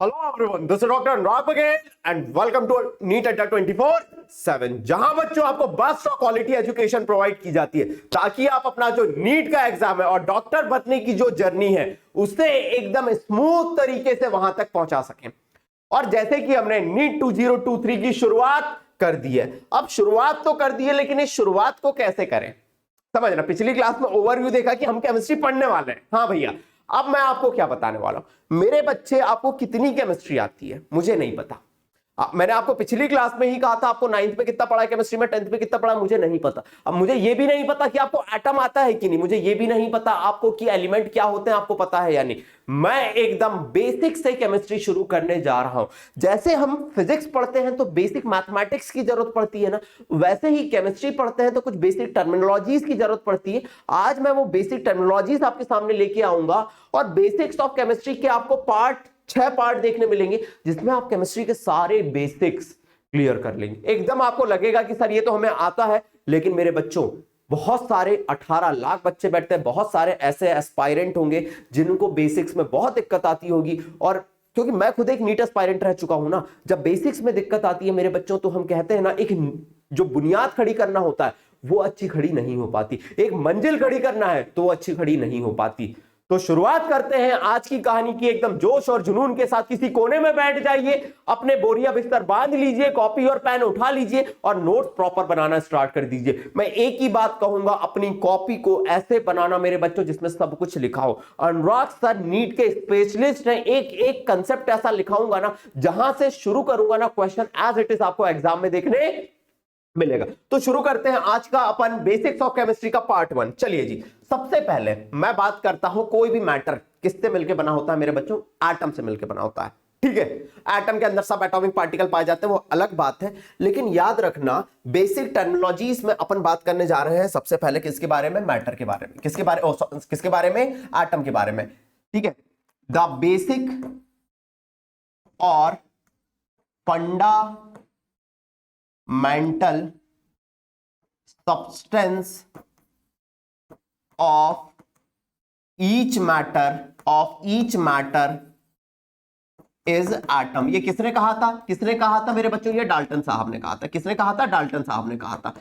Hello everyone, this is doctor Anurag again and welcome to NEET Adda 24/7, जहां बच्चों आपको best और क्वालिटी एजुकेशन प्रोवाइड की जाती है ताकि आप अपना जो नीट का एग्जाम है और डॉक्टर बनने की जो जर्नी है उसे एकदम स्मूथ तरीके से वहां तक पहुंचा सकें। और जैसे कि हमने नीट 2023 की शुरुआत कर दी है, अब शुरुआत तो कर दी है लेकिन इस शुरुआत को कैसे करें समझना। पिछली क्लास में ओवरव्यू देखा कि हम केमिस्ट्री पढ़ने वाले हैं। हाँ भैया, अब मैं आपको क्या बताने वाला हूं। मेरे बच्चे, आपको कितनी केमिस्ट्री आती है मुझे नहीं पता। मैंने आपको पिछली क्लास में ही कहा था आपको 9th में कितना पढ़ा है केमिस्ट्री में, 10th में कितना पढ़ा मुझे नहीं पता। अब मुझे ये भी नहीं पता कि आपको एटम आता है कि नहीं, मुझे ये भी नहीं पता आपको कि एलिमेंट क्या होते हैं आपको पता है या नहीं। मैं एकदम बेसिक से केमिस्ट्री शुरू करने जा रहा हूं। जैसे हम फिजिक्स पढ़ते हैं तो बेसिक मैथमेटिक्स की जरूरत पड़ती है ना, वैसे ही केमिस्ट्री पढ़ते हैं तो कुछ बेसिक टर्मिनोलॉजीज की जरूरत पड़ती है। आज मैं वो बेसिक टर्मिनोलॉजीज आपके सामने लेके आऊंगा और बेसिक्स ऑफ केमिस्ट्री के आपको 6 पार्ट देखने मिलेंगे जिसमें आप केमिस्ट्री के सारे बेसिक्स क्लियर कर लेंगे। एकदम आपको लगेगा कि सर ये तो हमें आता है, लेकिन मेरे बच्चों बहुत सारे 18 लाख बच्चे बैठते हैं, बहुत सारे ऐसे एस्पायरेंट होंगे जिनको बेसिक्स में बहुत दिक्कत आती होगी। और क्योंकि मैं खुद एक नीट एस्पायरेंट रह चुका हूं ना, जब बेसिक्स में दिक्कत आती है मेरे बच्चों तो हम कहते हैं ना, एक जो बुनियाद खड़ी करना होता है वो अच्छी खड़ी नहीं हो पाती, एक मंजिल खड़ी करना है तो वो अच्छी खड़ी नहीं हो पाती। तो शुरुआत करते हैं आज की कहानी की एकदम जोश और जुनून के साथ। किसी कोने में बैठ जाइए, अपने बोरिया बिस्तर बांध लीजिए, कॉपी और पेन उठा लीजिए और नोट्स प्रॉपर बनाना स्टार्ट कर दीजिए। मैं एक ही बात कहूंगा, अपनी कॉपी को ऐसे बनाना मेरे बच्चों जिसमें सब कुछ लिखा हो। अनुराग सर नीट के स्पेशलिस्ट हैं, एक एक कंसेप्ट ऐसा लिखाऊंगा ना, जहां से शुरू करूंगा ना क्वेश्चन एज इट इज आपको एग्जाम में देखने मिलेगा। तो शुरू करते हैं आज का अपन बेसिक्स ऑफ केमिस्ट्री का पार्ट 1। चलिए जी, सबसे पहले मैं बात करता हूं कोई भी मैटर किससे मिलकर बना होता है मेरे बच्चों, एटम से मिलकर बना होता है। ठीक है, एटम के अंदर सब एटॉमिक पार्टिकल पाए जाते हैं, वो अलग बात है, लेकिन याद रखना बेसिक टर्मिनोलॉजीज में अपन बात करने जा रहे हैं सबसे पहले किसके बारे में, मैटर के बारे में। किसके बारे में, एटम के बारे में। ठीक है, द बेसिक और fundamental substance of each matter is atom। ये किसने कहा था मेरे बच्चों, ये डाल्टन साहब ने कहा था। किसने कहा था, डाल्टन साहब ने कहा था।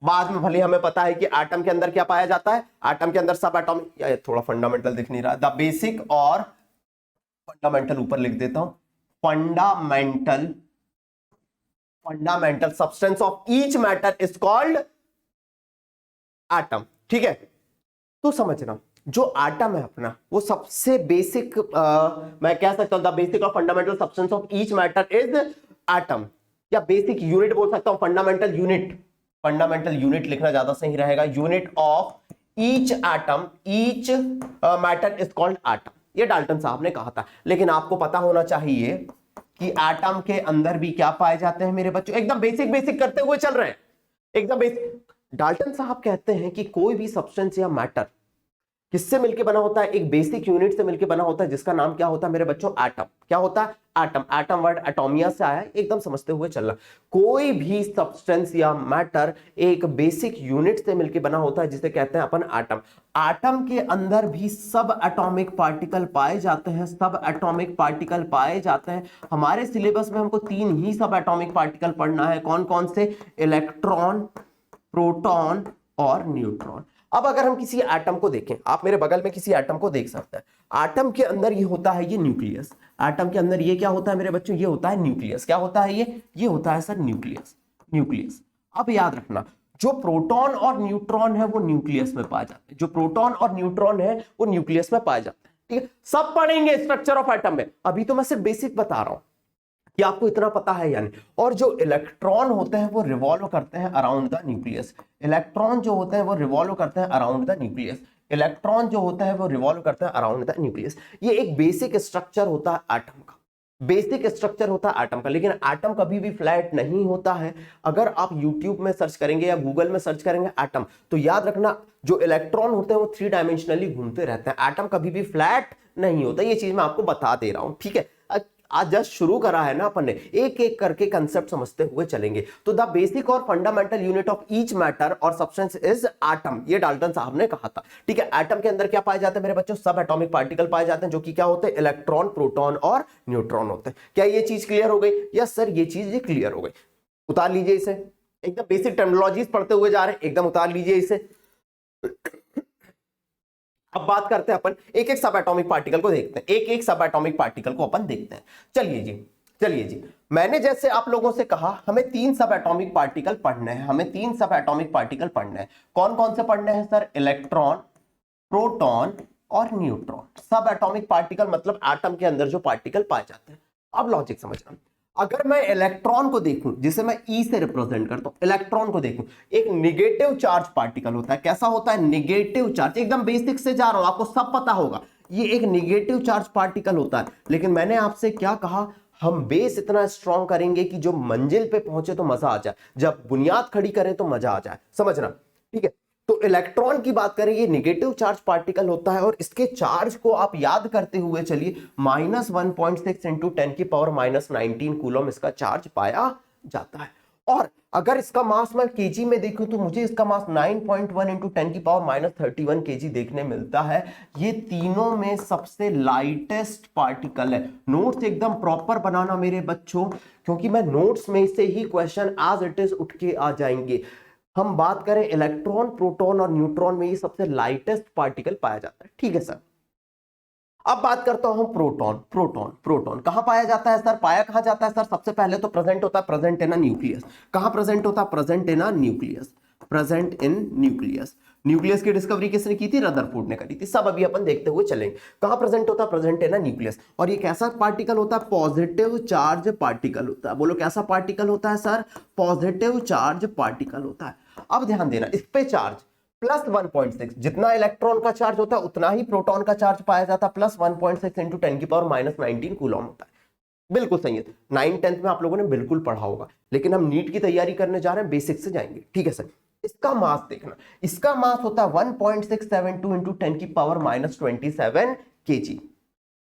बाद में भले हमें पता है कि एटम के अंदर क्या पाया जाता है, एटम के अंदर सब एटॉमिक, या थोड़ा फंडामेंटल दिख नहीं रहा, द बेसिक और फंडामेंटल ऊपर लिख देता हूं, fundamental substance of each matter is called atom. ठीक है, तो समझना जो एटम है अपना वो सबसे बेसिक, मैं कह सकता हूं द बेसिक और fundamental substance of each matter is atom, या बेसिक यूनिट बोल सकता हूं, फंडामेंटल यूनिट लिखना ज्यादा सही रहेगा। Unit of each atom, each matter is called atom, ये डाल्टन साहब ने कहा था। लेकिन आपको पता होना चाहिए कि एटम के अंदर भी क्या पाए जाते हैं मेरे बच्चों, एकदम बेसिक करते हुए चल रहे हैं, एकदम बेसिक। डाल्टन साहब कहते हैं कि कोई भी सब्सटेंस या मैटर किससे मिलकर बना होता है, एक बेसिक यूनिट से मिलकर बना होता है जिसका नाम क्या होता है मेरे बच्चों, एटम। क्या होता है, एटम। एटम वर्ड एटोमिया से आया है, एकदम समझते हुए चलना। कोई भी सब्सटेंस या मैटर एक बेसिक यूनिट से मिलकर बना होता है जिसे कहते हैं अपन एटम। एटम के अंदर भी सब एटॉमिक पार्टिकल पाए जाते हैं, हमारे सिलेबस में हमको 3 ही सब एटॉमिक पार्टिकल पढ़ना है। कौन कौन से, इलेक्ट्रॉन, प्रोटॉन और न्यूट्रॉन। अब अगर हम किसी एटम को देखें, आप मेरे बगल में किसी एटम को देख सकते हैं, एटम के अंदर ये होता है ये न्यूक्लियस। एटम के अंदर ये क्या होता है मेरे बच्चों, ये होता है न्यूक्लियस। क्या होता है ये होता है सर न्यूक्लियस। अब याद रखना जो प्रोटॉन और न्यूट्रॉन है वो न्यूक्लियस में पाए जाते हैं, ठीक है, सब पढ़ेंगे स्ट्रक्चर ऑफ एटम में, अभी तो मैं सिर्फ बेसिक बता रहा हूं कि आपको इतना पता है यानी। और जो इलेक्ट्रॉन होते हैं वो रिवॉल्व करते हैं अराउंड द न्यूक्लियस। ये एक बेसिक स्ट्रक्चर होता है एटम का। लेकिन एटम कभी भी फ्लैट नहीं होता है। अगर आप YouTube में सर्च करेंगे या गूगल में सर्च करेंगे एटम, तो याद रखना जो इलेक्ट्रॉन होते हैं वो 3 डायमेंशनली घूमते रहते हैं, एटम कभी भी फ्लैट नहीं होता। ये चीज मैं आपको बता दे रहा हूं, ठीक है। आज जस्ट शुरू करा है ना अपन ने, एक एक करके कंसेप्ट समझते हुए चलेंगे। तो द बेसिक और fundamental unit of each matter और सब्सटेंस इज एटम, ये डाल्टन साहब ने कहा था। ठीक है, एटम के अंदर क्या पाए जाते हैं मेरे बच्चों? सब एटॉमिक पार्टिकल पाए जाते हैं, जो कि क्या होते हैं? इलेक्ट्रॉन, प्रोटॉन और न्यूट्रॉन होते हैं। क्या ये चीज क्लियर हो गई? यस सर, ये चीज ये क्लियर हो गई। उतार लीजिए इसे, एकदम बेसिक टर्मिनोलॉजीज पढ़ते हुए जा रहे हैं, एकदम उतार लीजिए इसे। अब बात करते हैं अपन एक एक सब एटॉमिक पार्टिकल को देखते हैं, एक एक सब एटॉमिक पार्टिकल को अपन देखते हैं। चलिए जी, चलिए जी, मैंने जैसे आप लोगों से कहा हमें 3 सब एटॉमिक पार्टिकल पढ़ने हैं, हमें 3 सब एटॉमिक पार्टिकल पढ़ने हैं। कौन कौन से पढ़ने हैं सर? इलेक्ट्रॉन, प्रोटॉन और न्यूट्रॉन। सब एटॉमिक पार्टिकल मतलब एटम के अंदर जो पार्टिकल पाए जाते हैं। अब लॉजिक समझना, अगर मैं इलेक्ट्रॉन को देखूं, जिसे मैं ई से रिप्रेजेंट करता हूं, इलेक्ट्रॉन को देखूं, एक निगेटिव चार्ज पार्टिकल होता है। कैसा होता है? Negative charge. एकदम बेसिक से जा रहा हूं, आपको सब पता होगा, ये एक निगेटिव चार्ज पार्टिकल होता है। लेकिन मैंने आपसे क्या कहा? हम बेस इतना स्ट्रॉन्ग करेंगे कि जो मंजिल पे पहुंचे तो मजा आ जाए, जब बुनियाद खड़ी करें तो मजा आ जाए, समझना। ठीक है, तो इलेक्ट्रॉन की बात करें, ये नेगेटिव चार्ज पार्टिकल होता है और इसके चार्ज को आप याद करते हुए चलिए, -1.6 इंटू 10⁻⁻19 कूलम इसका चार्ज पाया जाता है। और अगर इसका मास मैं केजी में देखूं तो मुझे इसका मास 9.1 इंटू 10⁻31 केजी देखने मिलता है। ये तीनों में सबसे लाइटेस्ट पार्टिकल है। नोट्स एकदम प्रॉपर बनाना मेरे बच्चों, क्योंकि मैं नोट्स में से ही क्वेश्चन एज इट इज उठ के आ जाएंगे। हम बात करें इलेक्ट्रॉन, प्रोटॉन और न्यूट्रॉन में ये सबसे लाइटेस्ट पार्टिकल पाया जाता है। ठीक है सर, अब बात करता हूं प्रोटॉन। प्रोटॉन कहां पाया जाता है सर? पाया कहां जाता है सर? सबसे पहले तो प्रेजेंट होता है, प्रेजेंट इन अ न्यूक्लियस। कहां प्रेजेंट होता है? Present in a nucleus, present in nucleus. Nucleus की डिस्कवरी किसने की थी? रदरफोर्ड ने करी थी। सब अभी अपन देखते हुए चलेंगे। कहां प्रेजेंट होता है? Present in a nucleus. और ये कैसा पार्टिकल होता है? पॉजिटिव चार्ज पार्टिकल होता है। बोलो कैसा पार्टिकल होता है सर? पॉजिटिव चार्ज पार्टिकल होता है। अब ध्यान देना, इस पे चार्ज +1.6, जितना इलेक्ट्रॉन का चार्ज होता है उतना ही प्रोटॉन का चार्ज पाया जाता है, +1.6 इंटू 10⁻⁻19 कूलम होता है। बिल्कुल सही है, 9th-10th में आप लोगों ने बिल्कुल पढ़ा होगा, लेकिन हम नीट की तैयारी करने जा रहे हैं, बेसिक से जाएंगे। ठीक है सर, इसका मास देखना, इसका मास होता है 1.672 इंटू 10⁻27 केजी,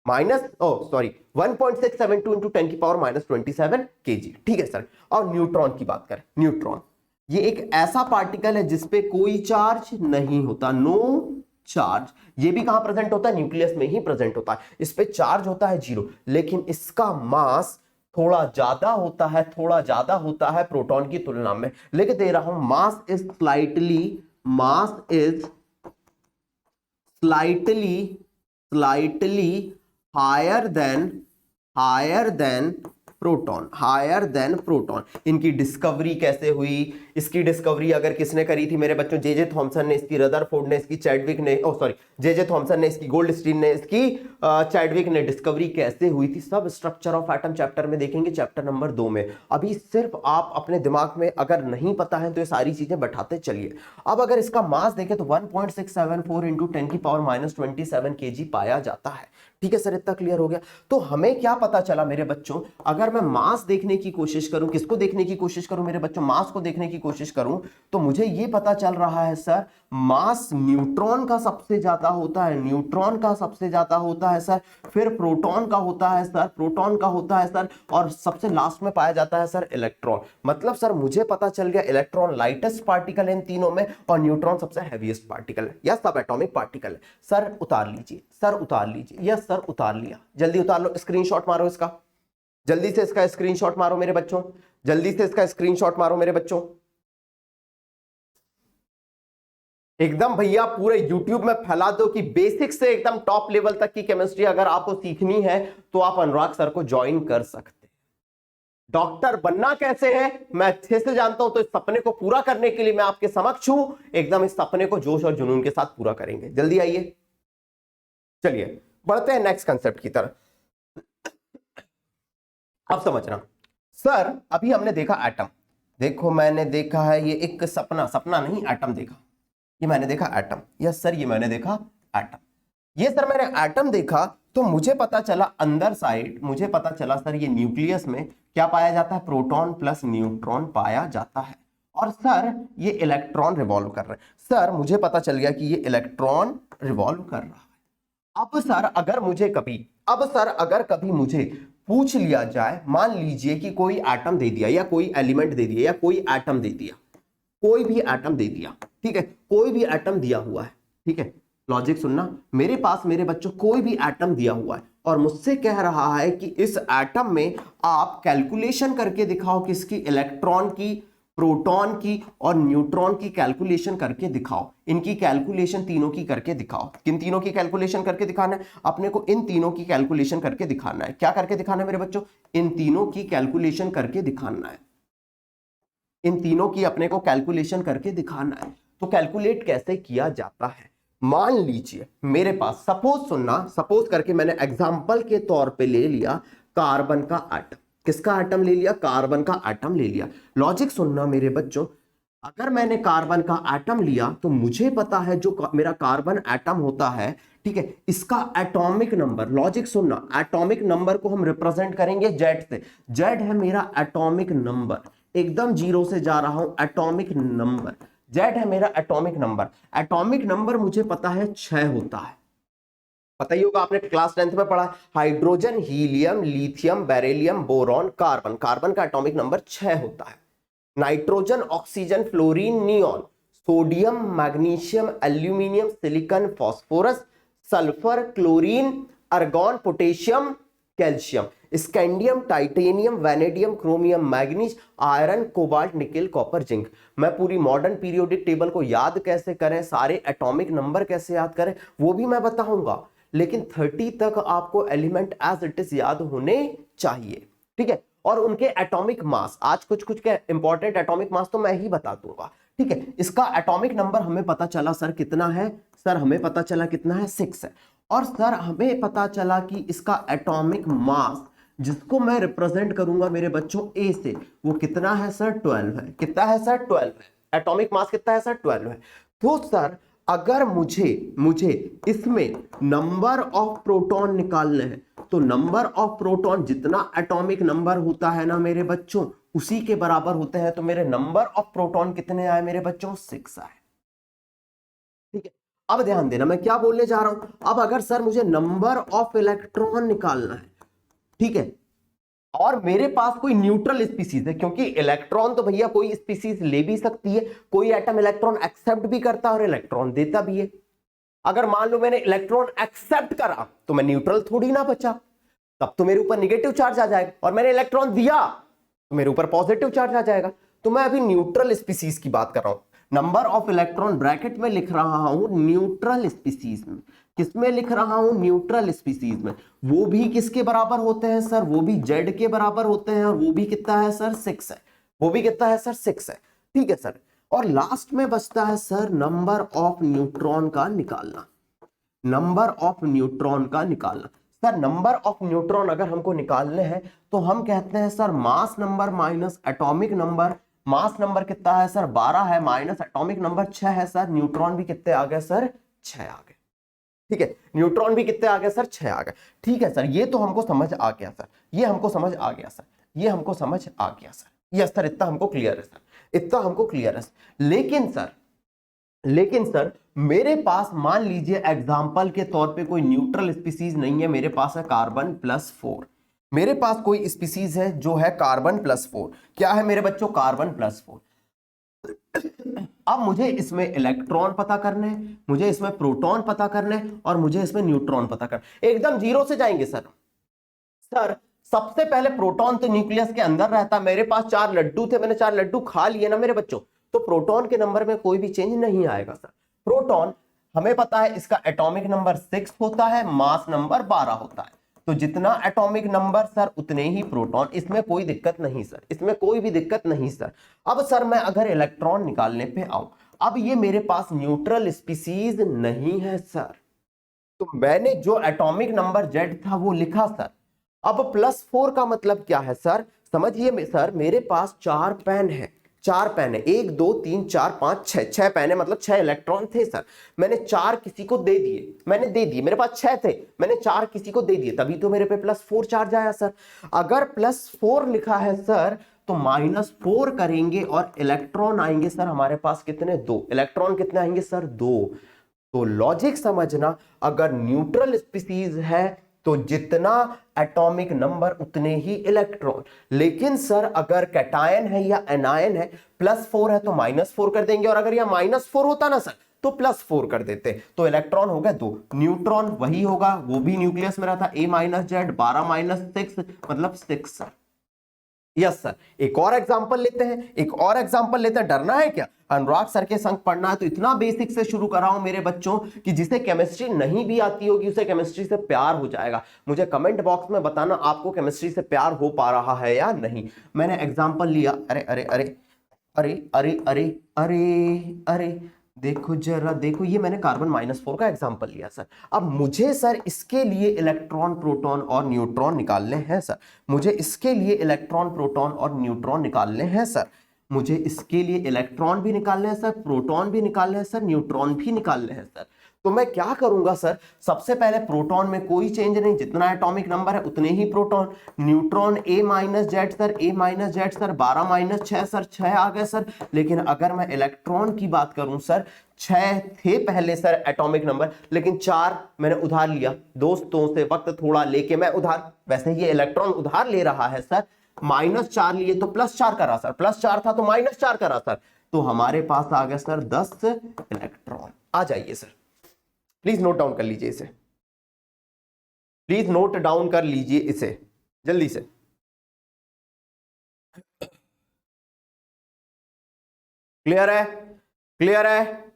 1.672 इंटू 10⁻27 केजी। ठीक है सर। और न्यूट्रॉन की बात करें, न्यूट्रॉन ये एक ऐसा पार्टिकल है जिसपे कोई चार्ज नहीं होता, नो चार्ज। ये भी कहां प्रेजेंट होता है? न्यूक्लियस में ही प्रेजेंट होता है। इस पे चार्ज होता है 0, लेकिन इसका मास थोड़ा ज्यादा होता है, थोड़ा ज्यादा होता है प्रोटॉन की तुलना में। लिख दे रहा हूं, mass is slightly higher than proton. इनकी डिस्कवरी कैसे हुई? इसकी डिस्कवरी अगर किसने करी थी मेरे बच्चों? जे थॉमसन ने, इसकी रदरफोर्ड ने, इसकी चैडविक ने, जे थॉमसन ने, इसकी गोल्डस्टीन ने, इसकी चैडविक ने। डिस्कवरी कैसे हुई थी? सब स्ट्रक्चर ऑफ एटम चैप्टर में देखेंगे, चैप्टर नंबर 2 में। अभी सिर्फ आप अपने दिमाग में अगर नहीं पता है तो ये सारी चीजें बैठाते चलिए। अब अगर इसका मास देखें तो 1.674 इंटू 10⁻⁻27 केजी पाया जाता है। ठीक है सर, इतना क्लियर हो गया। तो हमें क्या पता चला मेरे बच्चों? अगर मैं मास देखने की कोशिश करूं, किसको देखने की कोशिश करूं मेरे बच्चों? मास को देखने की कोशिश करूं तो मुझे यह पता चल रहा है सर, मास न्यूट्रॉन का सबसे ज्यादा होता है, न्यूट्रॉन का सबसे ज्यादा होता है सर, फिर प्रोटॉन का होता है सर, और सबसे लास्ट में पाया जाता है सर इलेक्ट्रॉन। मतलब सर मुझे पता चल गया इलेक्ट्रॉन लाइटेस्ट पार्टिकल इन तीनों में और न्यूट्रॉन सबसे हैवीएस्ट पार्टिकल है या सब एटॉमिक पार्टिकल है। सर उतार लीजिए, यस सर उतार लिया, जल्दी उतार लो, स्क्रीनशॉट मारो इसका, जल्दी से इसका स्क्रीनशॉट मारो मेरे बच्चों, एकदम भैया पूरे YouTube में फैला दो कि बेसिक से एकदम टॉप लेवल तक की केमिस्ट्री अगर आपको सीखनी है तो आप अनुराग सर को ज्वाइन कर सकते हैं। डॉक्टर बनना कैसे है मैं अच्छे से जानता हूं, तो इस सपने को पूरा करने के लिए मैं आपके समक्ष हूं। एकदम इस सपने को जोश और जुनून के साथ पूरा करेंगे। जल्दी आइए, चलिए बढ़ते हैं नेक्स्ट कंसेप्ट की तरफ। अब समझना सर, अभी हमने देखा एटम, देखो मैंने देखा है ये एक सपना नहीं, एटम देखा, ये मैंने देखा एटम, यस सर ये मैंने देखा एटम, ये सर मैंने एटम देखा तो मुझे पता चला अंदर साइड, मुझे पता चला सर ये न्यूक्लियस में क्या पाया जाता है? प्रोटॉन प्लस न्यूट्रॉन पाया जाता है। और सर ये इलेक्ट्रॉन रिवॉल्व कर रहे हैं। सर मुझे पता चल गया कि ये इलेक्ट्रॉन रिवॉल्व कर रहा है। अब सर अगर कभी मुझे पूछ लिया जाए, मान लीजिए कि कोई एटम दे दिया या कोई एलिमेंट दे दिया या कोई एटम दे दिया, कोई भी एटम दे दिया, ठीक है, कोई भी एटम दिया हुआ है, ठीक है, लॉजिक सुनना, मेरे पास मेरे बच्चों कोई भी एटम दिया हुआ है और मुझसे कह रहा है कि इस एटम में आप कैलकुलेशन करके दिखाओ, किसकी, इलेक्ट्रॉन की, प्रोटॉन की और न्यूट्रॉन की कैलकुलेशन करके दिखाओ, इनकी कैलकुलेशन तीनों की करके दिखाओ। किन तीनों की कैलकुलेशन करके दिखाना है अपने को? इन तीनों की कैलकुलेशन करके दिखाना है। क्या करके दिखाना है मेरे बच्चों? इन तीनों की कैलकुलेशन करके दिखाना है, इन तीनों की अपने को कैलकुलेशन करके दिखाना है। तो कैलकुलेट कैसे किया जाता है? मान लीजिए मेरे पास, सपोज सुनना, सपोज करके मैंने एग्जांपल के तौर पे ले लिया कार्बन का एटम। किसका एटम ले लिया? कार्बन का एटम ले लिया। लॉजिक सुनना मेरे बच्चों, अगर मैंने कार्बन का एटम लिया तो मुझे पता है जो मेरा कार्बन एटम होता है, ठीक है, इसका एटॉमिक नंबर, लॉजिक सुनना, एटॉमिक नंबर को हम रिप्रेजेंट करेंगे जेड से। जेड है मेरा एटॉमिक नंबर, एकदम जीरो से जा रहा हूं, एटॉमिक नंबर जेड है मेरा एटॉमिक नंबर। एटॉमिक नंबर मुझे पता है 6 होता है, पता ही होगा, आपने क्लास 10th में पढ़ा, hydrogen, helium, lithium, beryllium, boron, carbon. Carbon का एटॉमिक नंबर 6 होता है। Nitrogen, oxygen, fluorine, neon, sodium, magnesium, aluminium, silicon, phosphorus, sulphur, chlorine, argon, potassium, calcium, scandium, titanium, vanadium, chromium, manganese, iron, cobalt, nickel, copper, zinc. मैं पूरी modern periodic table को याद कैसे करें, सारे एटॉमिक नंबर कैसे याद करें, वो भी मैं बताऊंगा, लेकिन 30 तक आपको एलिमेंट एज इट इज याद होने चाहिए, ठीक है। और उनके एटॉमिक मास, आज कुछ कुछ के इंपॉर्टेंट एटॉमिक मास तो मैं ही बता दूंगा, ठीक है। इसका एटॉमिक नंबर हमें पता चला सर कितना है? सर हमें पता चला कितना है? 6 है। और सर हमें पता चला कि इसका एटॉमिक मास, जिसको मैं रिप्रेजेंट करूंगा मेरे बच्चों ए से, वो कितना है सर? 12 है। कितना है सर? 12 है। एटॉमिक मास कितना है सर? 12 है। तो सर अगर मुझे इसमें नंबर ऑफ प्रोटॉन निकालने हैं, तो नंबर ऑफ प्रोटॉन जितना एटॉमिक नंबर होता है ना मेरे बच्चों, उसी के बराबर होते हैं। तो मेरे नंबर ऑफ प्रोटॉन कितने आए मेरे बच्चों? 6 आए, ठीक है। अब ध्यान देना मैं क्या बोलने जा रहा हूं। अब अगर सर मुझे नंबर ऑफ इलेक्ट्रॉन निकालना है, ठीक है, और मेरे पास कोई न्यूट्रल स्पीसीज है, क्योंकि इलेक्ट्रॉन तो भैया कोई स्पीसीज ले भी सकती है, कोई एटम इलेक्ट्रॉन एक्सेप्ट भी करता है और इलेक्ट्रॉन देता भी है। अगर मान लो मैंने इलेक्ट्रॉन एक्सेप्ट करा तो मैं न्यूट्रल थोड़ी ना बचा, तब तो मेरे ऊपर निगेटिव चार्ज आ जाएगा, और मैंने इलेक्ट्रॉन दिया तो मेरे ऊपर पॉजिटिव चार्ज आ जाएगा। तो मैं अभी न्यूट्रल स्पीसीज की बात कर रहा हूं। नंबर ऑफ इलेक्ट्रॉन ब्रैकेट में लिख रहा हूं न्यूट्रल स्पीसीज में। किसमें लिख रहा हूं? न्यूट्रल स्पीसीज में। वो भी किसके बराबर होते हैं सर? वो भी जेड के बराबर होते हैं, और वो भी कितना है सर? 6 है। वो भी कितना है सर? 6 है, ठीक है सर। और लास्ट में बचता है सर नंबर ऑफ न्यूट्रॉन का निकालना। नंबर ऑफ न्यूट्रॉन का निकालना। सर नंबर ऑफ न्यूट्रॉन अगर हमको निकालने हैं तो हम कहते हैं sir mass number minus atomic number. Mass number कितना है सर? 12 है, माइनस एटॉमिक नंबर 6 है सर। न्यूट्रॉन भी कितने आ गए सर? 6 आ गए, ठीक है। न्यूट्रॉन भी कितने आ गए सर? 6 आ गए, ठीक है सर। ये तो हमको समझ आ गया सर, ये हमको समझ आ गया सर, ये हमको समझ आ गया सर। यस सर, इतना हमको क्लियर है सर, इतना हमको क्लियर है। लेकिन सर मेरे पास मान लीजिए एग्जाम्पल के तौर पे कोई न्यूट्रल स्पीसीज नहीं है, मेरे पास है कार्बन प्लस 4। मेरे पास कोई स्पीसीज है जो है कार्बन प्लस 4। क्या है मेरे बच्चों? Carbon plus 4। अब मुझे इसमें इलेक्ट्रॉन पता करने, मुझे इसमें प्रोटॉन पता करने, और मुझे इसमें न्यूट्रॉन पता करने। एकदम जीरो से जाएंगे सर। सर सबसे पहले प्रोटॉन तो न्यूक्लियस के अंदर रहता, मेरे पास 4 लड्डू थे, मैंने 4 लड्डू खा लिए ना मेरे बच्चों, तो प्रोटॉन के नंबर में कोई भी चेंज नहीं आएगा सर। प्रोटॉन हमें पता है इसका एटॉमिक नंबर 6 होता है, मास नंबर 12 होता है। तो जितना एटॉमिक नंबर सर उतने ही प्रोटॉन, इसमें कोई दिक्कत नहीं सर, इसमें कोई भी दिक्कत नहीं सर। अब सर मैं अगर इलेक्ट्रॉन निकालने पे आऊं, अब ये मेरे पास न्यूट्रल स्पीसीज नहीं है सर, तो मैंने जो एटॉमिक नंबर जेड था वो लिखा सर। अब +4 का मतलब क्या है सर? समझिए सर, मेरे पास 4 पेन है, 4 पेन है, 1 2 3 4 5 6, 6 पेन है, मतलब 6 इलेक्ट्रॉन थे सर। मैंने 4 किसी को दे दिए, मैंने दे दिए, मेरे पास 6 थे, मैंने 4 किसी को दे दिए, तभी तो मेरे पे +4 चार्ज आया सर। अगर +4 लिखा है सर तो -4 करेंगे और इलेक्ट्रॉन आएंगे सर हमारे पास कितने? 2। इलेक्ट्रॉन कितने आएंगे सर? 2। तो लॉजिक समझना, अगर न्यूट्रल स्पीसीज है तो जितना एटॉमिक नंबर उतने ही इलेक्ट्रॉन। लेकिन सर अगर कैटायन है या एनायन है, +4 है तो -4 कर देंगे, और अगर यह -4 होता ना सर तो +4 कर देते, तो इलेक्ट्रॉन हो गए 2। न्यूट्रॉन वही होगा, वो भी न्यूक्लियस में रहता, A-Z 12-6 मतलब 6 सर। Yes sir. एक और एग्जांपल लेते हैं, डरना है क्या? अनुराग सर के संग पढ़ना है तो इतना बेसिक से शुरू कर रहा हूं मेरे बच्चों कि जिसे केमिस्ट्री नहीं भी आती होगी उसे केमिस्ट्री से प्यार हो जाएगा। मुझे कमेंट बॉक्स में बताना आपको केमिस्ट्री से प्यार हो पा रहा है या नहीं। मैंने एग्जांपल लिया, अरे अरे अरे अरे अरे अरे अरे अरे देखो जरा देखो, ये मैंने कार्बन -4 का एग्जांपल लिया सर। अब मुझे सर इसके लिए इलेक्ट्रॉन, प्रोटॉन और न्यूट्रॉन निकालने हैं सर। मुझे इसके लिए इलेक्ट्रॉन, प्रोटॉन और न्यूट्रॉन निकालने हैं सर। मुझे इसके लिए इलेक्ट्रॉन भी निकालने हैं सर, प्रोटॉन भी निकालने हैं सर, न्यूट्रॉन भी निकालने हैं सर। तो मैं क्या करूंगा सर, सबसे पहले प्रोटॉन में कोई चेंज नहीं, जितना एटॉमिक नंबर है उतने ही proton. Neutron A-Z sir, A-Z sir 12-6 sir, 6 आ गए सर। लेकिन अगर मैं इलेक्ट्रॉन की बात करूं सर, 6 थे पहले सर एटॉमिक नंबर, लेकिन 4 मैंने उधार लिया दोस्तों से, वक्त थोड़ा लेके मैं उधार, वैसे ये इलेक्ट्रॉन उधार ले रहा है सर, -4 लिए तो +4 करा सर, +4 था तो -4 करा सर, तो हमारे पास आ गया सर 10 इलेक्ट्रॉन। आ जाइए सर, प्लीज नोट डाउन कर लीजिए इसे, प्लीज नोट डाउन कर लीजिए इसे जल्दी से। क्लियर है? क्लियर है?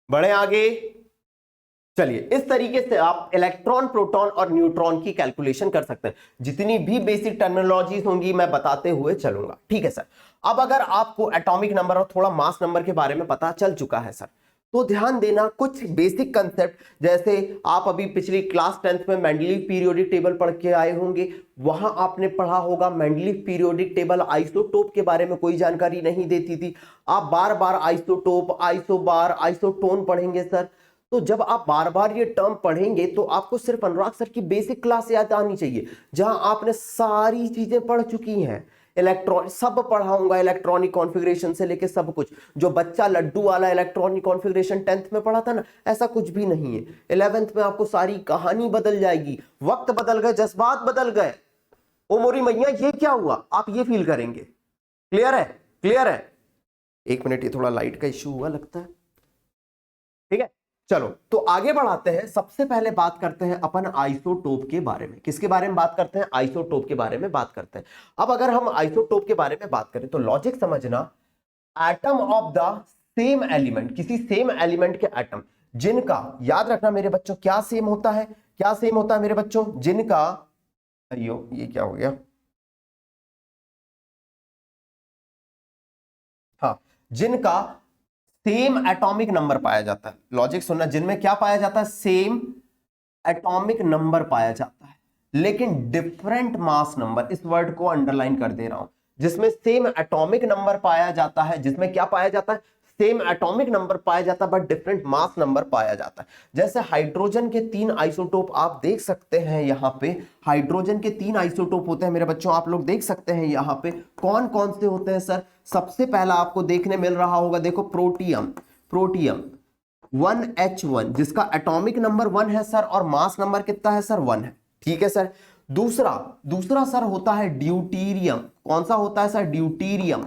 बढ़े आगे। चलिए, इस तरीके से आप इलेक्ट्रॉन, प्रोटॉन और न्यूट्रॉन की कैलकुलेशन कर सकते हैं। जितनी भी बेसिक टर्मिनोलॉजीज होंगी मैं बताते हुए चलूंगा, ठीक है सर। अब अगर आपको एटॉमिक नंबर और थोड़ा मास नंबर के बारे में पता चल चुका है सर, तो ध्यान देना कुछ बेसिक कंसेप्ट, जैसे आप अभी पिछली क्लास 10th में मेंडलीव पीरियोडिक टेबल पढ़ के आए होंगे, वहां आपने पढ़ा होगा मेंडलीव पीरियोडिक टेबल आइसोटोप के बारे में कोई जानकारी नहीं देती थी। आप बार बार आइसोटोप, आइसोबार, आइसोटोन पढ़ेंगे सर। तो जब आप बार बार ये टर्म पढ़ेंगे तो आपको सिर्फ अनुराग सर की बेसिक क्लास याद आनी चाहिए, जहां आपने सारी चीजें पढ़ चुकी हैं। इलेक्ट्रॉन सब पढ़ाऊंगा, इलेक्ट्रॉनिक कॉन्फ़िगरेशन से लेके सब कुछ। जो बच्चा लड्डू वाला इलेक्ट्रॉनिक कॉन्फ़िगरेशन 10th में पढ़ा था ना, ऐसा कुछ भी नहीं है। 11th में आपको सारी कहानी बदल जाएगी, वक्त बदल गए, जज्बात बदल गए। ओ मोरी मैया ये क्या हुआ, आप ये फील करेंगे। क्लियर है? क्लियर है? एक मिनट, ये थोड़ा लाइट का इश्यू हुआ लगता है, ठीक है। चलो तो आगे बढ़ाते हैं। सबसे पहले बात करते हैं अपन आइसोटोप के बारे में। किसके बारे में बात करते हैं? आइसोटोप के बारे में बात करते हैं। अब अगर हम आइसोटोप के बारे में बात करें तो लॉजिक समझना, atom of the same element, किसी सेम एलिमेंट के एटम जिनका, याद रखना मेरे बच्चों, क्या सेम होता है, क्या सेम होता है मेरे बच्चों, जिनका, अयो ये क्या हो गया, हाँ, जिनका सेम एटॉमिक नंबर पाया जाता है। लॉजिक सुनना, जिनमें क्या पाया जाता है? सेम एटॉमिक नंबर पाया जाता है, लेकिन डिफरेंट मास नंबर। इस वर्ड को अंडरलाइन कर दे रहा हूं, जिसमें सेम एटॉमिक नंबर पाया जाता है, जिसमें क्या पाया जाता है? सेम एटॉमिक नंबर पाया जाता है, बट डिफरेंट मास नंबर पाया जाता है। जैसे हाइड्रोजन के 3 आइसोटोप आप देख सकते हैं यहां पे। हाइड्रोजन के 3 आइसोटोप होते हैं मेरे बच्चों, आप लोग देख सकते हैं यहां पे। कौन कौन से होते हैं सर? सबसे पहला आपको देखने मिल रहा होगा, देखो प्रोटियम, प्रोटियम 1H1, जिसका एटॉमिक नंबर 1 है सर, और मास नंबर कितना है सर? 1 है, ठीक है सर। दूसरा सर होता है ड्यूटीरियम। कौन सा होता है सर? ड्यूटीरियम,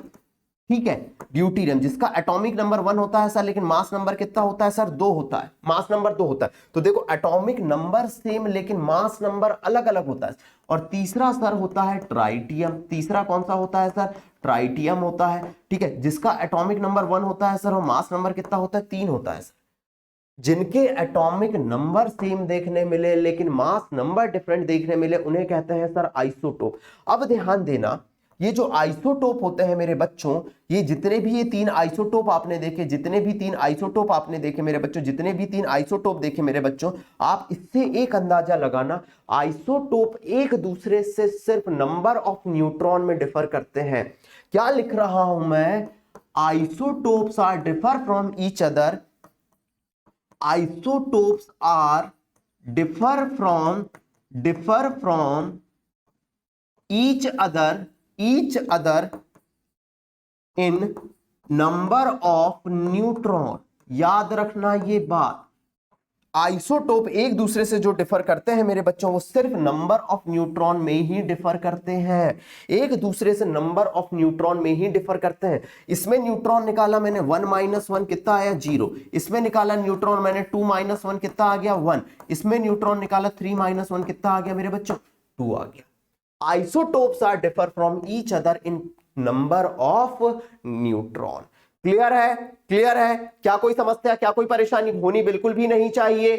ठीक है, ड्यूटीरियम, जिसका एटॉमिक नंबर 1 होता है सर, लेकिन मास नंबर कितना होता है सर? 2 होता है, मास नंबर 2 होता है। तो देखो एटॉमिक नंबर सेम लेकिन मास नंबर अलग अलग होता है। और तीसरा सर होता है ट्राइटियम। तीसरा कौन सा होता है सर? ट्राइटियम होता है, ठीक है, जिसका एटॉमिक नंबर 1 होता है सर, और मास नंबर कितना होता है? 3 होता है सर। जिनके एटॉमिक नंबर सेम देखने मिले लेकिन मास नंबर डिफरेंट देखने मिले, उन्हें कहते हैं सर आइसोटोप। अब ध्यान देना, ये जो आइसोटोप होते हैं मेरे बच्चों, ये जितने भी ये 3 आइसोटोप आपने देखे, जितने भी 3 आइसोटोप आपने देखे मेरे बच्चों, जितने भी 3 आइसोटोप देखे मेरे बच्चों, आप इससे एक अंदाजा लगाना, आइसोटोप एक दूसरे से सिर्फ नंबर ऑफ न्यूट्रॉन में डिफर करते हैं। क्या लिख रहा हूं मैं? Isotopes are differ from each other, isotopes are differ from each other in number of neutron, याद रखना ये बात, आइसोटोप एक दूसरे से जो डिफर करते हैं मेरे बच्चों, वो सिर्फ नंबर ऑफ न्यूट्रॉन में ही डिफर करते हैं, एक दूसरे से नंबर ऑफ न्यूट्रॉन में ही डिफर करते हैं। इसमें न्यूट्रॉन निकाला मैंने 1 - 1 कितना आया 0, इसमें निकाला न्यूट्रॉन मैंने 2 - 1 कितना आ गया 1, इसमें न्यूट्रॉन निकाला 3 - 1 कितना आ गया मेरे बच्चों 2 आ गया। Isotopes are differ from each other in number of neutron. Clear है? क्लियर है? क्या कोई समस्या, क्या कोई परेशानी होनी बिल्कुल भी नहीं चाहिए,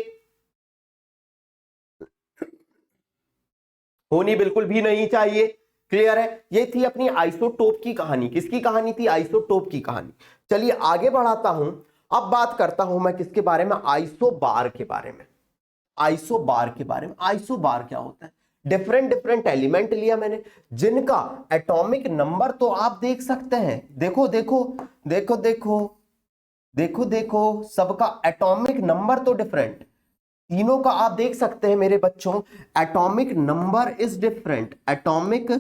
होनी बिल्कुल भी नहीं चाहिए। क्लियर है? ये थी अपनी आइसोटोप की कहानी। किसकी कहानी थी? आइसोटोप की कहानी। चलिए आगे बढ़ाता हूं, अब बात करता हूं मैं किसके बारे में? आइसोबार के बारे में। आइसोबार के बारे में। आइसोबार क्या होता है? डिफरेंट डिफरेंट एलिमेंट लिया मैंने जिनका एटॉमिक नंबर तो आप देख सकते हैं, देखो देखो देखो देखो देखो देखो, सबका एटॉमिक नंबर तो डिफरेंट, तीनों का आप देख सकते हैं मेरे बच्चों, atomic number is different. Atomic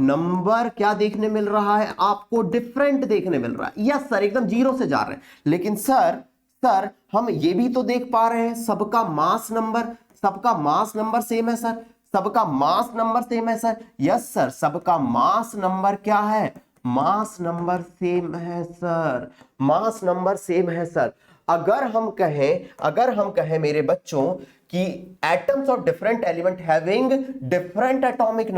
number क्या देखने मिल रहा है आपको? डिफरेंट देखने मिल रहा है। यस सर, एकदम जीरो से जा रहे हैं, लेकिन सर हम ये भी तो देख पा रहे हैं सबका मास नंबर सेम है सर, सबका मास नंबर सेम है सर। यस सर, सबका मास नंबर क्या है? मास नंबर सेम है सर, मास नंबर सेम है सर। अगर हम कहें मेरे बच्चों कि atoms of different element having different atomic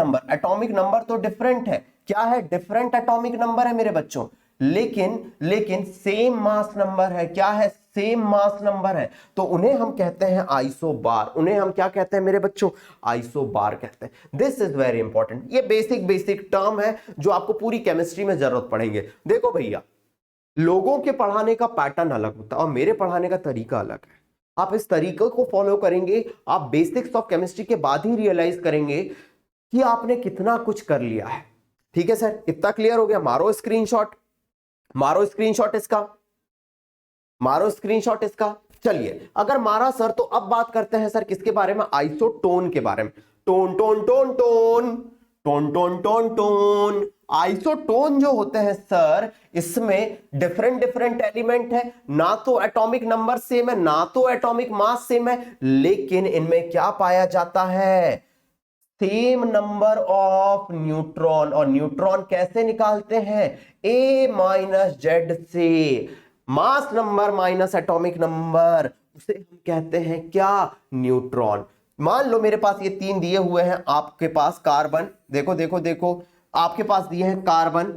number तो डिफरेंट है, क्या है? डिफरेंट एटॉमिक नंबर है मेरे बच्चों, लेकिन सेम मास नंबर है। क्या है? सेम मास नंबर है, तो उन्हें हम कहते हैं आइसोबार। उन्हें हम क्या कहते हैं मेरे बच्चों? आइसोबार कहते हैं। This is very important. ये बेसिक टर्म है जो आपको पूरी केमिस्ट्री में जरूरत पड़ेंगे। देखो भैया, लोगों के पढ़ाने का पैटर्न अलग होता है और मेरे पढ़ाने का तरीका अलग है। आप इस तरीके को फॉलो करेंगे, आप बेसिक्स ऑफ केमिस्ट्री के बाद ही रियलाइज करेंगे कि आपने कितना कुछ कर लिया है। ठीक है सर, इतना क्लियर हो गया? मारो स्क्रीनशॉट, मारो स्क्रीनशॉट इसका, मारो स्क्रीनशॉट इसका। चलिए, अगर मारा सर तो अब बात करते हैं सर किसके बारे में? आइसोटोन के बारे में। Tone tone tone tone tone tone tone tone. Isotone जो होते हैं सर, इसमें डिफरेंट एलिमेंट है, ना तो एटॉमिक नंबर सेम है, ना तो एटॉमिक मास सेम है, लेकिन इनमें क्या पाया जाता है? Same number of neutron. और न्यूट्रॉन कैसे निकालते हैं? A - Z से। Mass number minus atomic number, उसे हम कहते हैं क्या? न्यूट्रॉन। मान लो मेरे पास ये तीन दिए हुए हैं, आपके पास कार्बन, देखो देखो देखो, आपके पास दिए हैं कार्बन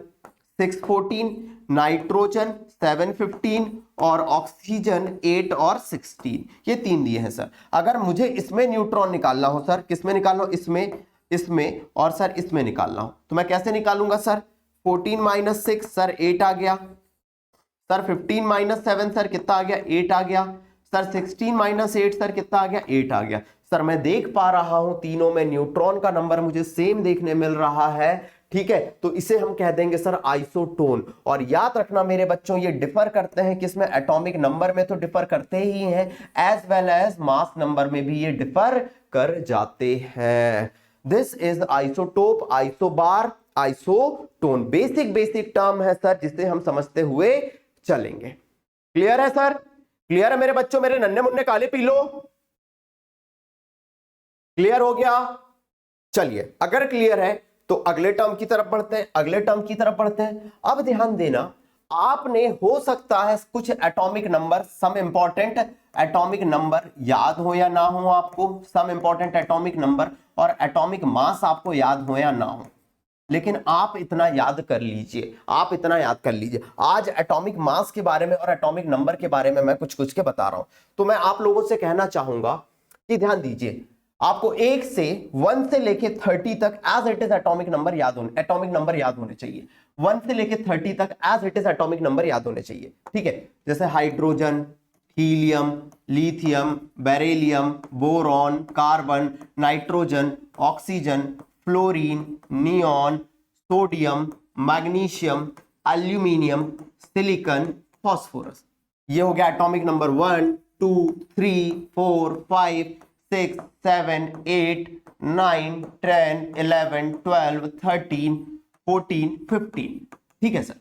614, नाइट्रोजन 715 और ऑक्सीजन 8 और 16, ये तीन दिए हैं सर। अगर मुझे इसमें न्यूट्रॉन निकालना हो सर, किसमें निकालना हो? इसमें और सर इसमें निकालना हो, तो मैं कैसे निकालूंगा सर? 14 - 6 सर 8 आ गया सर, 15 - 7 सर कितना आ गया? 8 आ गया सर, 16 - 8 सर कितना आ गया? 8 आ गया सर। मैं देख पा रहा हूं तीनों में न्यूट्रॉन का नंबर मुझे सेम देखने मिल रहा है। ठीक है, तो इसे हम कह देंगे सर आइसोटोन। और याद रखना मेरे बच्चों, ये डिफर करते हैं किसमें? एटॉमिक नंबर में तो डिफर करते ही हैं, as well as mass number में भी ये डिफर कर जाते हैं। This is isotope, isobar, isotone. Basic term है सर, जिसे हम समझते हुए चलेंगे। क्लियर है सर? क्लियर है मेरे बच्चों, मेरे नन्हे मुन्ने काले पीलो? क्लियर हो गया? चलिए, अगर क्लियर है तो अगले टर्म की तरफ बढ़ते हैं। अब ध्यान देना, आपने हो सकता है कुछ atomic number, some important atomic number याद हो या ना हो आपको, सम इंपॉर्टेंट एटॉमिक नंबर और एटॉमिक मास आपको याद हो या ना हो, लेकिन आप इतना याद कर लीजिए, आज एटॉमिक मास के बारे में और एटॉमिक नंबर के बारे में मैं कुछ के बता रहा हूं। तो मैं आप लोगों से कहना चाहूंगा कि ध्यान दीजिए, आपको 1 से लेके 30 तक as it is atomic number याद होने चाहिए। 1 से लेके 30 तक as it is atomic number याद होने चाहिए। ठीक है, जैसे hydrogen, helium, lithium, beryllium, boron, carbon, nitrogen, oxygen, fluorine, neon, sodium, magnesium, aluminium, silicon, phosphorus. ये हो गया एटॉमिक नंबर 1 2 3 4 5 6 7 8 9 10 11 12 13 14 15। ठीक है sir,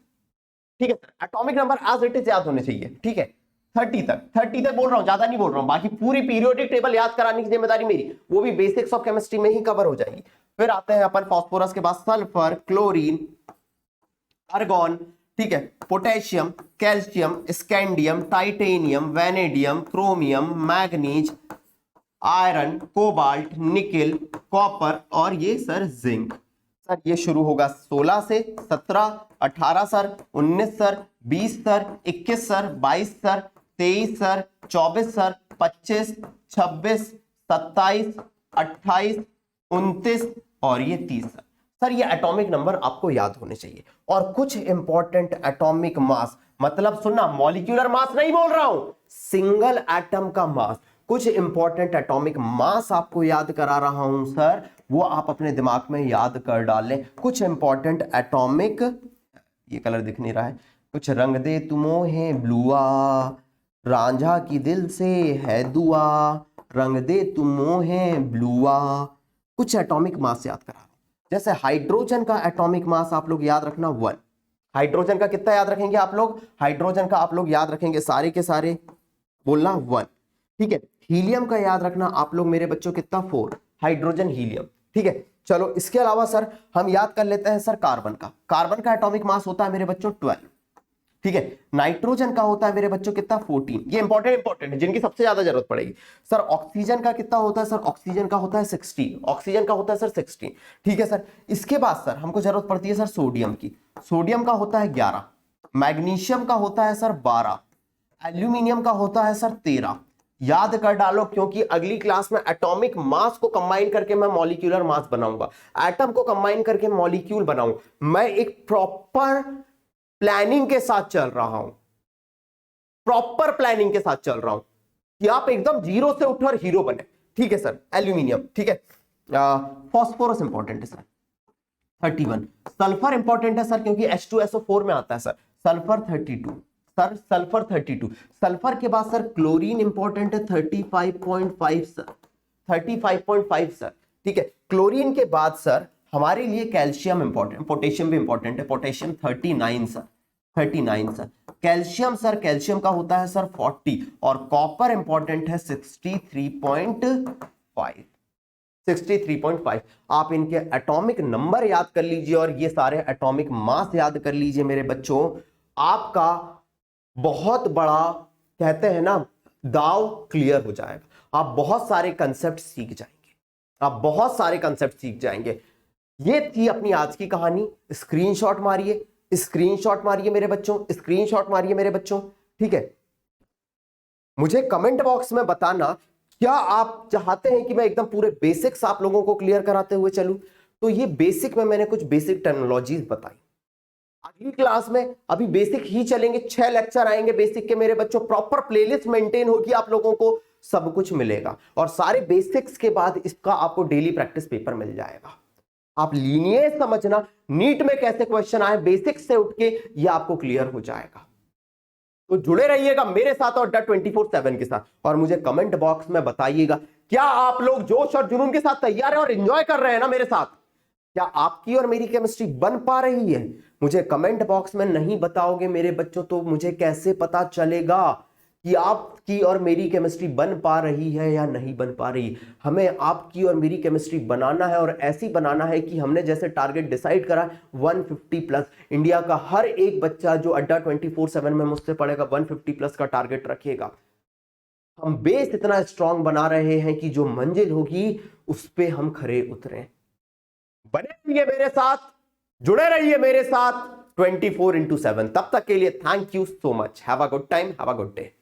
atomic number as it is याद होने चाहिए। ठीक है, 30 तक बोल रहा हूं, ज्यादा नहीं बोल रहा हूं। बाकी पूरी पीरियोडिक टेबल याद कराने की जिम्मेदारी मेरी, वो भी बेसिक्स ऑफ केमिस्ट्री में ही कवर हो जाएगी। फिर आते हैं अपन फास्फोरस के बाद सल्फर, क्लोरीन, आर्गॉन, ठीक है, potassium, calcium, scandium, titanium, vanadium, chromium, manganese, iron, cobalt, nickel, copper और ये सर जिंक। सर ये शुरू होगा 16 से 17, 18 sir, 19 sir, 20 sir, 21 sir, 22 sir, 23 sir, 24 sir, 25, 26, 27, 28, 29 और ये 30 सर। सर ये एटॉमिक नंबर आपको याद होने चाहिए। और कुछ इंपॉर्टेंट एटॉमिक मास, मतलब सुनना, मॉलिक्यूलर मास नहीं बोल रहा हूं, सिंगल एटम का मास। कुछ इंपॉर्टेंट एटॉमिक मास आपको याद करा रहा हूं सर, वो आप अपने दिमाग में याद कर डालें। कुछ इंपॉर्टेंट एटॉमिक, ये कलर दिख नहीं रहा है, कुछ रंग दे तुमो है ब्लूआ, रांझा की दिल से है दुआ, रंग दे तुमो है ब्लूआ। कुछ एटॉमिक मास याद करा, जैसे हाइड्रोजन का एटॉमिक मास आप लोग याद रखना 1। हाइड्रोजन का कितना याद रखेंगे आप लोग? हाइड्रोजन का आप लोग याद रखेंगे सारे के सारे, बोलना 1, ठीक है। हीलियम का याद रखना आप लोग मेरे बच्चों कितना? 4, हाइड्रोजन हीलियम, ठीक है। चलो इसके अलावा सर हम याद कर लेते हैं सर कार्बन का। कार्बन का एटॉमिक मास होता है मेरे बच्चों 12, ठीक है। नाइट्रोजन का होता है मेरे बच्चों कितना? 14। ये इंपॉर्टेंट है, जिनकी सबसे ज्यादा जरूरत पड़ेगी। सर ऑक्सीजन का कितना होता है? सर ऑक्सीजन का होता है 16, ऑक्सीजन का होता है सर 16, ठीक है सर। इसके बाद सर हमको जरूरत पड़ती है सर सोडियम की। सोडियम का होता है 11, मैग्नीशियम का होता है सर 12, एल्यूमिनियम का होता है सर 13। याद कर डालो, क्योंकि अगली क्लास में एटॉमिक मास को कंबाइन करके मैं मॉलिक्यूलर मास बनाऊंगा, एटम को कंबाइन करके मॉलिक्यूल बनाऊंगा। मैं एक प्रॉपर प्लानिंग के साथ चल रहा हूं, प्रॉपर प्लानिंग के साथ चल रहा हूं कि आप एकदम जीरो से उठो और हीरो बने, ठीक है सर। एल्यूमिनियम, ठीक है। फास्फोरस इंपॉर्टेंट है सर 31। सल्फर इंपॉर्टेंट है सर, क्योंकि H2SO4 में आता है sir. Sulphur 32 sir, sulphur 32। Sulphur के बाद सर क्लोरीन इंपॉर्टेंट है 35.5 सर, 35.5 सर, ठीक है। क्लोरीन के बाद सर हमारे लिए कैल्शियम इंपॉर्टेंट, पोटेशियम भी इंपॉर्टेंट है, potassium 39 sir, 39 sir. Calcium sir, calcium का होता है सर 40 और कॉपर इंपॉर्टेंट है 63.5, 63.5। आप इनके एटॉमिक नंबर याद कर लीजिए और ये सारे एटॉमिक मास याद कर लीजिए मेरे बच्चों। आपका बहुत बड़ा, कहते हैं ना, दाव क्लियर हो जाएगा। आप बहुत सारे कंसेप्ट सीख जाएंगे, आप बहुत सारे कंसेप्ट सीख जाएंगे। ये थी अपनी आज की कहानी। स्क्रीनशॉट मारिए, स्क्रीनशॉट मारिए मेरे बच्चों, स्क्रीनशॉट मारिए मेरे बच्चों, ठीक है। मुझे कमेंट बॉक्स में बताना, क्या आप चाहते हैं कि मैं एकदम पूरे बेसिक्स आप लोगों को क्लियर कराते हुए चलूं? तो ये बेसिक में मैंने कुछ बेसिक टर्मिनोलॉजीज बताई। अगली क्लास में अभी बेसिक ही चलेंगे, 6 लेक्चर आएंगे बेसिक के मेरे बच्चों। प्रॉपर प्लेलिस्ट मेंटेन होगी, आप लोगों को सब कुछ मिलेगा और सारे बेसिक्स के बाद इसका आपको डेली प्रैक्टिस पेपर मिल जाएगा। आप लीनियर समझना, नीट में कैसे क्वेश्चन आए बेसिक्स से उठ के, ये आपको क्लियर हो जाएगा। तो जुड़े रहिएगा मेरे साथ और अड्डा 24/7 के साथ, और मुझे कमेंट बॉक्स में बताइएगा, क्या आप लोग जोश और जुनून के साथ तैयार हैं और एंजॉय कर रहे हैं ना मेरे साथ? क्या आपकी और मेरी केमिस्ट्री बन पा रही है? मुझे कमेंट बॉक्स में नहीं बताओगे मेरे बच्चों तो मुझे कैसे पता चलेगा कि आपकी और मेरी केमिस्ट्री बन पा रही है या नहीं बन पा रही? हमें आपकी और मेरी केमिस्ट्री बनाना है, और ऐसी बनाना है कि हमने जैसे टारगेट डिसाइड करा 150+। इंडिया का हर एक बच्चा जो अड्डा 24/7 में मुझसे पढ़ेगा 150+ का टारगेट रखेगा। हम बेस इतना स्ट्रांग बना रहे हैं कि जो मंजिल होगी उस पे हम खरे उतरे। बने रहिए मेरे साथ, जुड़े रहिए मेरे साथ 24/7। तब तक के लिए thank you so much. Have a good time, have a good day.